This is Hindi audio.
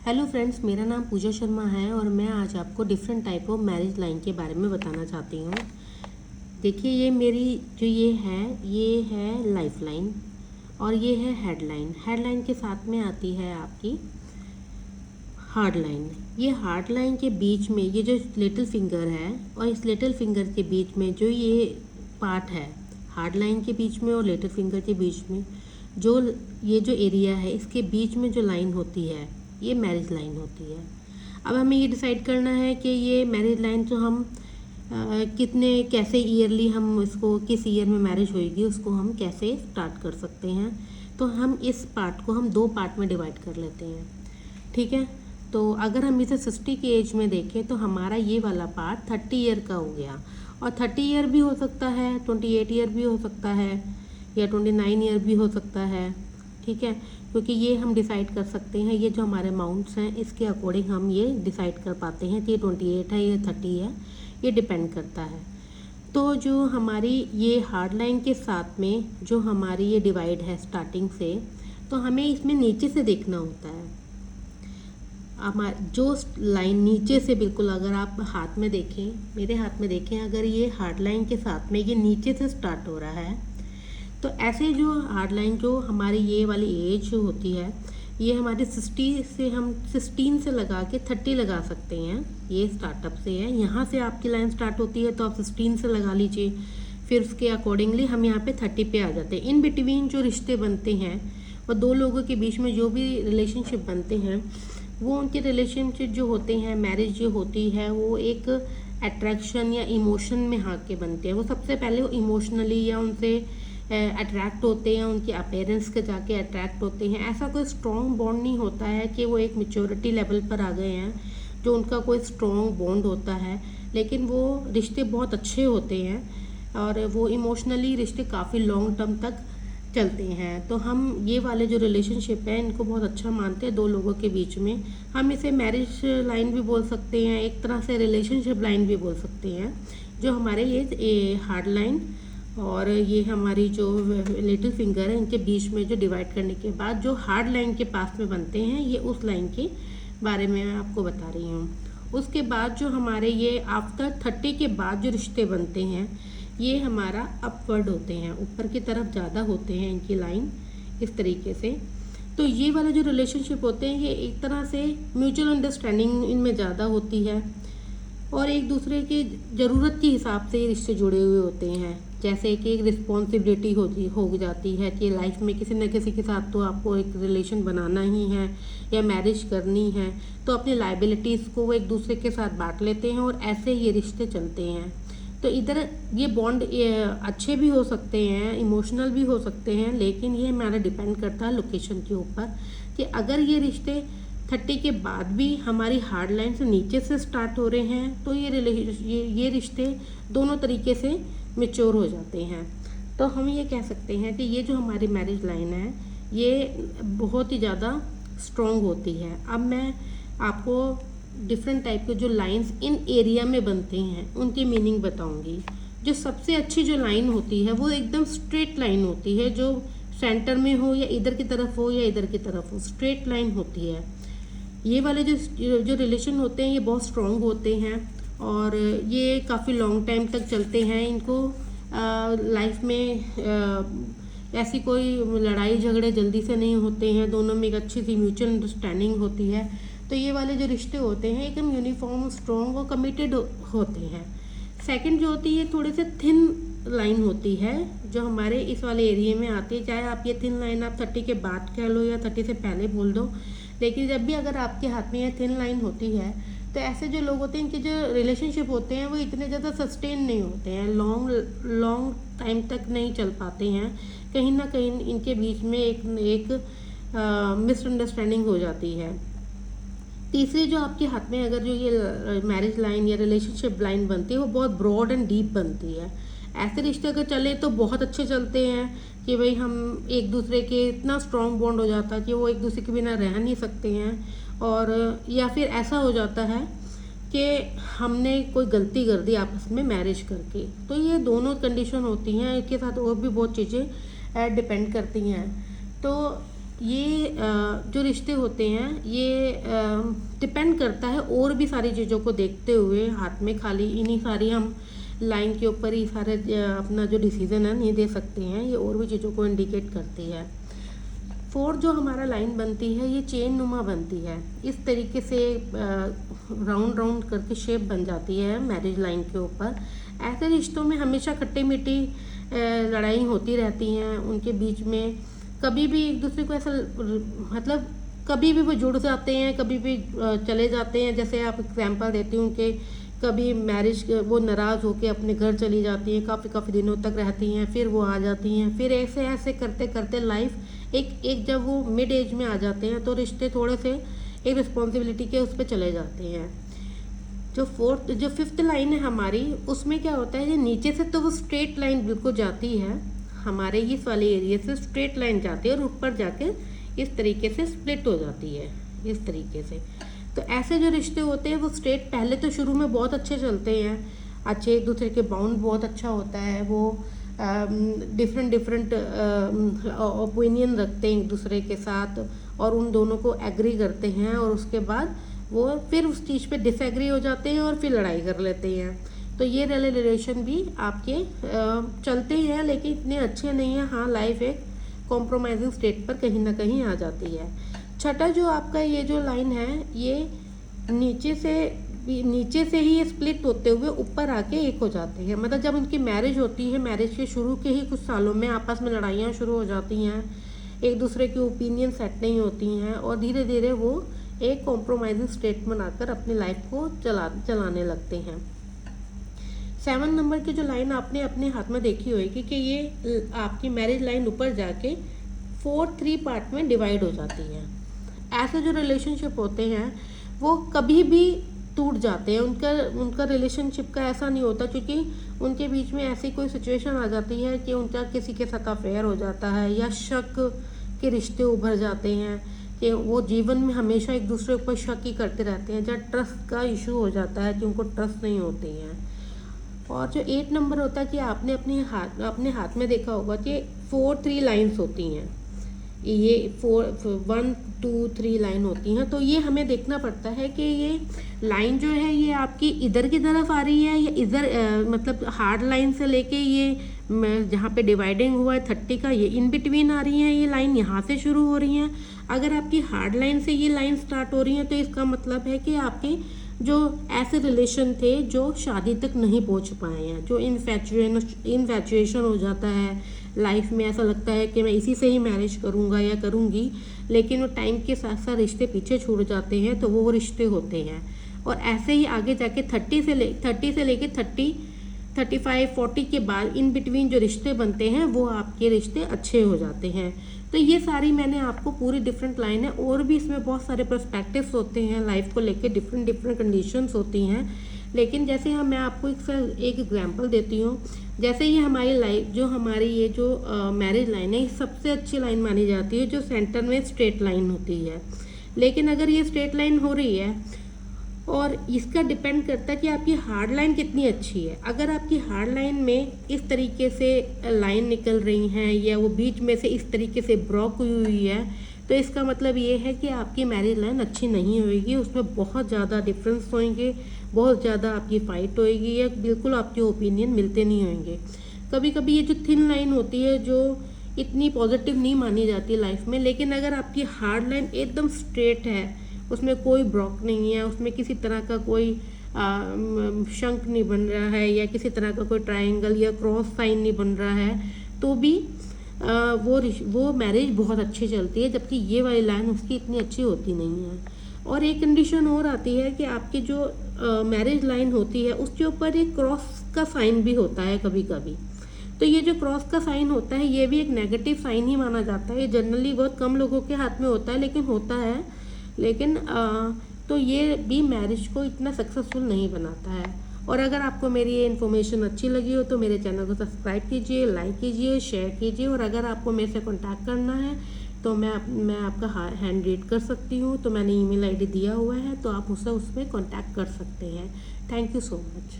हेलो फ्रेंड्स, मेरा नाम पूजा शर्मा है और मैं आज आपको different type of marriage line के बारे में बताना चाहती हूँ। देखिए, ये मेरी जो ये है लाइफ लाइन और ये है हेडलाइन। हेडलाइन के साथ में आती है आपकी हार्ड लाइन। ये हार्ड लाइन के बीच में ये जो लिटिल फिंगर है और इस लिटिल फिंगर के बीच में जो ये पार्ट है, हार्ड लाइन के बीच में और लिटिल फिंगर के बीच में जो ये जो एरिया है, इसके बीच में जो लाइन होती है, ये मैरिज लाइन होती है। अब हमें ये डिसाइड करना है कि ये मैरिज लाइन जो हम कितने कैसे ईयरली हम इसको किस ईयर में मैरिज होएगी उसको हम कैसे स्टार्ट कर सकते हैं। तो हम इस पार्ट को हम दो पार्ट में डिवाइड कर लेते हैं, ठीक है। तो अगर हम इसे 60 की एज में देखें तो हमारा ये वाला पार्ट 30 ईयर का हो गया, और 30 ईयर भी हो सकता है, 28 ईयर भी हो सकता है, या 29 ईयर भी हो सकता है, ठीक है। क्योंकि ये हम डिसाइड कर सकते हैं, ये जो हमारे अमाउंट्स हैं इसके अकॉर्डिंग हम ये डिसाइड कर पाते हैं कि ये 28 है, ये 30 है, ये डिपेंड करता है। तो जो हमारी ये हार्ड लाइन के साथ में जो हमारी ये डिवाइड है स्टार्टिंग से, तो हमें इसमें नीचे से देखना होता है। हमारे जो लाइन नीचे से बिल्कुल, अगर आप हाथ में देखें, मेरे हाथ में देखें, अगर ये हार्ड लाइन के साथ में ये नीचे से स्टार्ट हो रहा है, तो ऐसे जो हार्ड लाइन जो हमारी ये वाली एज जो होती है, ये हमारे 60 से हम 16 से लगा के 30 लगा सकते हैं। ये स्टार्टअप से है, यहाँ से आपकी लाइन स्टार्ट होती है तो आप 16 से लगा लीजिए, फिर उसके अकॉर्डिंगली हम यहाँ पे 30 पे आ जाते हैं। इन बिटवीन जो रिश्ते बनते हैं और दो लोगों के बीच में जो भी रिलेशनशिप बनते हैं, वो उनके रिलेशनशिप जो होते हैं, मैरिज जो होती है, वो एक अट्रैक्शन या इमोशन में हाँ के बनते हैं। वो सबसे पहले वो इमोशनली या उनसे अट्रैक्ट होते हैं, उनके अपेयरेंस के जाके अट्रैक्ट होते हैं। ऐसा कोई स्ट्रॉन्ग बॉन्ड नहीं होता है कि वो एक मैच्योरिटी लेवल पर आ गए हैं जो उनका कोई स्ट्रॉन्ग बॉन्ड होता है, लेकिन वो रिश्ते बहुत अच्छे होते हैं और वो इमोशनली रिश्ते काफ़ी लॉन्ग टर्म तक चलते हैं। तो हम ये वाले जो रिलेशनशिप है इनको बहुत अच्छा मानते हैं दो लोगों के बीच में। हम इसे मैरिज लाइन भी बोल सकते हैं, एक तरह से रिलेशनशिप लाइन भी बोल सकते हैं। जो हमारे ये हार्ड लाइन और ये हमारी जो लिटिल फिंगर है, इनके बीच में जो डिवाइड करने के बाद जो हार्ड लाइन के पास में बनते हैं, ये उस लाइन के बारे में मैं आपको बता रही हूँ। उसके बाद जो हमारे ये आफ्टर 30 के बाद जो रिश्ते बनते हैं, ये हमारा अपवर्ड होते हैं, ऊपर की तरफ ज़्यादा होते हैं इनकी लाइन, इस तरीके से। तो ये वाले जो रिलेशनशिप होते हैं, ये एक तरह से म्यूचुअल अंडरस्टैंडिंग इनमें ज़्यादा होती है और एक दूसरे की ज़रूरत के हिसाब से ये रिश्ते जुड़े हुए होते हैं। जैसे कि एक रिस्पॉन्सिबिलिटी हो जाती है कि लाइफ में किसी न किसी के साथ तो आपको एक रिलेशन बनाना ही है या मैरिज करनी है, तो अपनी लाइबिलिटीज़ को वो एक दूसरे के साथ बांट लेते हैं और ऐसे ये रिश्ते चलते हैं। तो इधर ये बॉन्ड अच्छे भी हो सकते हैं, इमोशनल भी हो सकते हैं, लेकिन ये हमारा डिपेंड करता है लोकेशन के ऊपर कि अगर ये रिश्ते 30 के बाद भी हमारी हार्ड लाइन से नीचे से स्टार्ट हो रहे हैं, तो ये रिश्ते दोनों तरीके से मेच्योर हो जाते हैं। तो हम ये कह सकते हैं कि ये जो हमारी मैरिज लाइन है, ये बहुत ही ज़्यादा स्ट्रॉन्ग होती है। अब मैं आपको डिफरेंट टाइप के जो लाइंस इन एरिया में बनते हैं उनकी मीनिंग बताऊंगी। जो सबसे अच्छी जो लाइन होती है वो एकदम स्ट्रेट लाइन होती है, जो सेंटर में हो या इधर की तरफ हो या इधर की तरफ हो, स्ट्रेट लाइन होती है। ये वाले जो रिलेशन होते हैं ये बहुत स्ट्रॉन्ग होते हैं और ये काफ़ी लॉन्ग टाइम तक चलते हैं। इनको लाइफ में ऐसी कोई लड़ाई झगड़े जल्दी से नहीं होते हैं, दोनों में एक अच्छी सी म्यूचुअल अंडरस्टैंडिंग होती है। तो ये वाले जो रिश्ते होते हैं एकदम यूनिफॉर्म, स्ट्रॉन्ग और कमिटेड होते हैं। सेकंड जो होती है थोड़े से थिन लाइन होती है जो हमारे इस वाले एरिया में आती है। चाहे आप ये थिन लाइन आप 30 के बाद कह लो या 30 से पहले बोल दो, लेकिन जब भी अगर आपके हाथ में ये थिन लाइन होती है, तो ऐसे जो लोग होते हैं इनके जो रिलेशनशिप होते हैं वो इतने ज़्यादा सस्टेन नहीं होते हैं, लॉन्ग टाइम तक नहीं चल पाते हैं। कहीं ना कहीं इनके बीच में एक मिसअंडरस्टैंडिंग हो जाती है। तीसरी जो आपके हाथ में अगर जो ये मैरिज लाइन या रिलेशनशिप लाइन बनती है वो बहुत ब्रॉड एंड डीप बनती है। ऐसे रिश्ते अगर चले तो बहुत अच्छे चलते हैं कि भाई हम एक दूसरे के इतना स्ट्रॉन्ग बॉन्ड हो जाता है कि वो एक दूसरे के बिना रह नहीं सकते हैं, और या फिर ऐसा हो जाता है कि हमने कोई गलती कर दी आपस में मैरिज करके। तो ये दोनों कंडीशन होती हैं, इसके साथ और भी बहुत चीज़ें डिपेंड करती हैं। तो ये जो रिश्ते होते हैं ये डिपेंड करता है और भी सारी चीज़ों को देखते हुए। हाथ में खाली इन्हीं सारी हम लाइन के ऊपर ही सारे अपना जो डिसीजन है नहीं दे सकते हैं, ये और भी चीज़ों को इंडिकेट करती है। फोर्थ जो हमारा लाइन बनती है ये चेन नुमा बनती है, इस तरीके से राउंड राउंड करके शेप बन जाती है मैरिज लाइन के ऊपर। ऐसे रिश्तों में हमेशा खट्टी मीठी लड़ाई होती रहती हैं उनके बीच में। कभी भी एक दूसरे को ऐसा मतलब कभी भी वो जुड़ जाते हैं, कभी भी चले जाते हैं। जैसे आप एग्जांपल देती हूँ कि कभी मैरिज वो नाराज़ होकर अपने घर चली जाती हैं, काफ़ी दिनों तक रहती हैं, फिर वो आ जाती हैं, फिर ऐसे ऐसे करते करते लाइफ एक जब वो मिड एज में आ जाते हैं तो रिश्ते थोड़े से एक रिस्पॉन्सिबिलिटी के उस पर चले जाते हैं। जो फिफ्थ लाइन है हमारी, उसमें क्या होता है, ये नीचे से तो वो स्ट्रेट लाइन बिल्कुल जाती है, हमारे इस वाले एरिया से स्ट्रेट लाइन जाती है और ऊपर जाके इस तरीके से स्प्लिट हो जाती है इस तरीके से। तो ऐसे जो रिश्ते होते हैं वो स्ट्रेट पहले तो शुरू में बहुत अच्छे चलते हैं, अच्छे एक दूसरे के बाउंड बहुत अच्छा होता है, वो डिफरेंट ओपिनियन रखते हैं एक दूसरे के साथ और उन दोनों को एग्री करते हैं, और उसके बाद वो फिर उस चीज़ पे डिसएग्री हो जाते हैं और फिर लड़ाई कर लेते हैं। तो ये वाले रिलेशन भी आपके चलते हैं लेकिन इतने अच्छे नहीं हैं। हाँ, लाइफ एक कॉम्प्रोमाइजिंग स्टेट पर कहीं ना कहीं आ जाती है। छठा जो आपका ये जो लाइन है ये नीचे से ही ये स्प्लिट होते हुए ऊपर आके एक हो जाते हैं। मतलब जब उनकी मैरिज होती है, मैरिज के शुरू के ही कुछ सालों में आपस में लड़ाइयाँ शुरू हो जाती हैं, एक दूसरे की ओपिनियन सेट नहीं होती हैं और धीरे धीरे वो एक कॉम्प्रोमाइजिंग स्टेट बनाकर अपनी लाइफ को चलाने लगते हैं। 7 नंबर की जो लाइन आपने अपने हाथ में देखी होगी कि ये आपकी मैरिज लाइन ऊपर जाके 3 पार्ट में डिवाइड हो जाती है। ऐसे जो रिलेशनशिप होते हैं वो कभी भी टूट जाते हैं। उनका रिलेशनशिप का ऐसा नहीं होता, क्योंकि उनके बीच में ऐसी कोई सिचुएशन आ जाती है कि उनका किसी के साथ अफेयर हो जाता है या शक के रिश्ते उभर जाते हैं कि वो जीवन में हमेशा एक दूसरे के ऊपर शक ही करते रहते हैं, जहाँ ट्रस्ट का इशू हो जाता है कि उनको ट्रस्ट नहीं होती है। और जो 8 नंबर होता है कि आपने अपने हाथ में देखा होगा कि 3 लाइन्स होती हैं, ये 1 2 3 लाइन होती हैं। तो ये हमें देखना पड़ता है कि ये लाइन जो है ये आपकी इधर की तरफ आ रही है या इधर मतलब हार्ड लाइन से लेके ये जहाँ पे डिवाइडिंग हुआ है 30 का, ये इन बिटवीन आ रही हैं, ये लाइन यहाँ से शुरू हो रही हैं। अगर आपकी हार्ड लाइन से ये लाइन स्टार्ट हो रही है तो इसका मतलब है कि आपके जो ऐसे रिलेशन थे जो शादी तक नहीं पहुंच पाए हैं, जो इन्फैचुएशन हो जाता है लाइफ में, ऐसा लगता है कि मैं इसी से ही मैरिज करूंगा या करूंगी, लेकिन वो टाइम के साथ साथ रिश्ते पीछे छूट जाते हैं, तो वो रिश्ते होते हैं। और ऐसे ही आगे जाके 30 से लेके 35 40 के बाद इन बिटवीन जो रिश्ते बनते हैं वो आपके रिश्ते अच्छे हो जाते हैं। तो ये सारी मैंने आपको पूरी डिफरेंट लाइन है, और भी इसमें बहुत सारे पर्सपेक्टिव्स होते हैं लाइफ को लेके, डिफरेंट कंडीशंस होती हैं। लेकिन जैसे मैं आपको एक एग्जांपल देती हूँ, जैसे ये हमारी लाइफ जो हमारी ये जो मैरिज लाइन है, सबसे अच्छी लाइन मानी जाती है जो सेंटर में स्ट्रेट लाइन होती है। लेकिन अगर ये स्ट्रेट लाइन हो रही है, और इसका डिपेंड करता है कि आपकी हार्ड लाइन कितनी अच्छी है। अगर आपकी हार्ड लाइन में इस तरीके से लाइन निकल रही हैं या वो बीच में से इस तरीके से ब्लॉक हुई है, तो इसका मतलब ये है कि आपकी मैरिज लाइन अच्छी नहीं होगी, उसमें बहुत ज़्यादा डिफरेंस होंगे, बहुत ज़्यादा आपकी फाइट होएगी या बिल्कुल आपके ओपिनियन मिलते नहीं होंगे। कभी कभी ये जो थिन लाइन होती है जो इतनी पॉजिटिव नहीं मानी जाती लाइफ में, लेकिन अगर आपकी हार्ड लाइन एकदम स्ट्रेट है, उसमें कोई ब्लॉक नहीं है, उसमें किसी तरह का कोई शंख नहीं बन रहा है या किसी तरह का कोई ट्रायंगल या क्रॉस साइन नहीं बन रहा है, तो भी वो मैरिज बहुत अच्छी चलती है, जबकि ये वाली लाइन उसकी इतनी अच्छी होती नहीं है। और एक कंडीशन और आती है कि आपकी जो मैरिज लाइन होती है उसके ऊपर एक क्रॉस का साइन भी होता है कभी कभी। तो ये जो क्रॉस का साइन होता है ये भी एक नेगेटिव साइन ही माना जाता है। ये जनरली बहुत कम लोगों के हाथ में होता है, लेकिन होता है। लेकिन तो ये भी मैरिज को इतना सक्सेसफुल नहीं बनाता है। और अगर आपको मेरी ये इन्फॉर्मेशन अच्छी लगी हो तो मेरे चैनल को सब्सक्राइब कीजिए, लाइक कीजिए, शेयर कीजिए। और अगर आपको मेरे से कॉन्टैक्ट करना है तो मैं आपका हैंड रीड कर सकती हूँ, तो मैंने ईमेल आईडी दिया हुआ है, तो आप उससे उसमें कॉन्टैक्ट कर सकते हैं। Thank you so much.